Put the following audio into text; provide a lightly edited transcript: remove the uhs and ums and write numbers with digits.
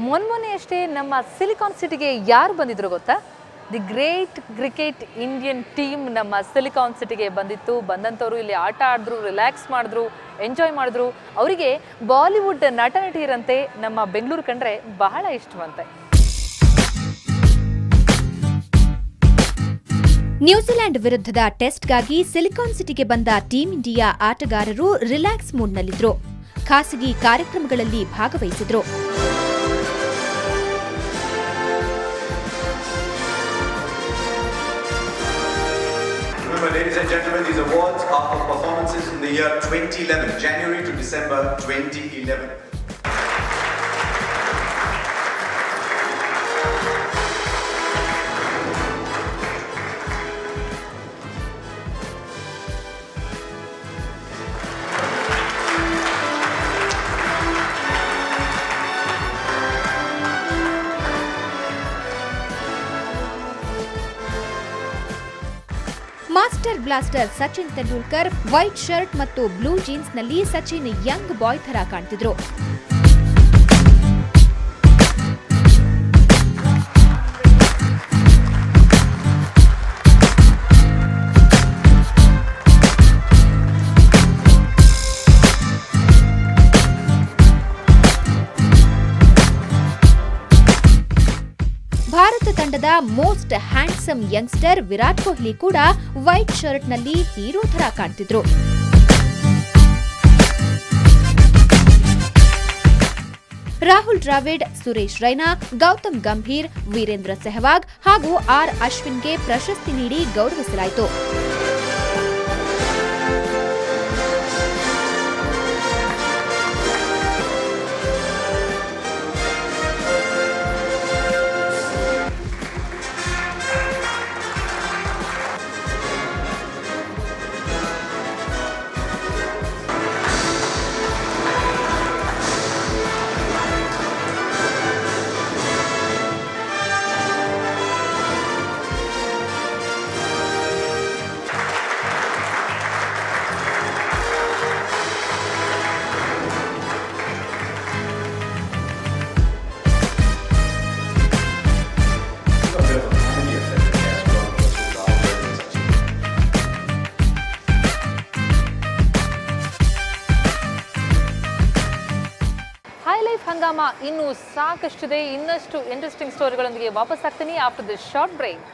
ಮೊನ್ನೆ ನಮ್ಮ ಸಿಲಿಕಾನ್ ಸಿಟಿಗೆ ಯಾರು ಬಂದಿದ್ರು ಗೊತ್ತಾ? The great cricket Indian team ನಮ್ಮ ಸಿಲಿಕಾನ್ ಸಿಟಿಗೆ ಬಂದಂಥವ್ರು ಇಲ್ಲಿ ಆಟ ಆಡಿದ್ರು, ರಿಲ್ಯಾಕ್ಸ್ ಮಾಡಿದ್ರು, ಎಂಜಾಯ್ ಮಾಡಿದ್ರು. ಅವರಿಗೆ ಬಾಲಿವುಡ್ ನಟ ನಟಿಯರಂತೆ ನಮ್ಮ ಬೆಂಗಳೂರು ಕಂಡ್ರೆ ಬಹಳ ಇಷ್ಟವಂತೆ. ನ್ಯೂಜಿಲೆಂಡ್ ವಿರುದ್ಧದ ಟೆಸ್ಟ್ಗಾಗಿ ಸಿಲಿಕಾನ್ ಸಿಟಿಗೆ ಬಂದ ಟೀಂ ಇಂಡಿಯಾ ಆಟಗಾರರು ರಿಲ್ಯಾಕ್ಸ್ ಮೂಡ್ನಲ್ಲಿದ್ರು. ಖಾಸಗಿ ಕಾರ್ಯಕ್ರಮಗಳಲ್ಲಿ ಭಾಗವಹಿಸಿದ್ರು. Ladies and gentlemen, these awards are for performances in the year 2011, January to December 2011. Master blaster Sachin Tendulkar white shirt ಮತ್ತು ಬ್ಲೂ ಜೀನ್ಸ್ನಲ್ಲಿ ಸಚಿನ್ ಯಂಗ್ ಬಾಯ್ ತರ ಕಾಣ್ತಿದ್ರು. ಭಾರತ ತಂಡದ most handsome youngster Virat Kohli ಕೂಡ ವೈಟ್ ಶರ್ಟ್ನಲ್ಲಿ ಹೀರೋ ತರ ಕಾಣ್ತಿದ್ರು. ರಾಹುಲ್ ದ್ರಾವಿಡ್, ಸುರೇಶ್ ರೈನಾ, ಗೌತಮ್ ಗಂಭೀರ್, ವೀರೇಂದ್ರ ಸೆಹವಾಗ್ ಹಾಗೂ ಆರ್ ಅಶ್ವಿನ್ಗೆ ಪ್ರಶಸ್ತಿ ನೀಡಿ ಗೌರವಿಸಲಾಯಿತು. ಹೈ ಲೈಫ್ ಹಂಗಾಮ ಇನ್ನೂ ಸಾಕಷ್ಟಿದೆ. ಇನ್ನಷ್ಟು ಇಂಟ್ರೆಸ್ಟಿಂಗ್ ಸ್ಟೋರಿಗಳೊಂದಿಗೆ ವಾಪಸ್ ಆಗ್ತೀನಿ ಆಫ್ಟರ್ ದಿಸ್ ಶಾರ್ಟ್ ಬ್ರೇಕ್.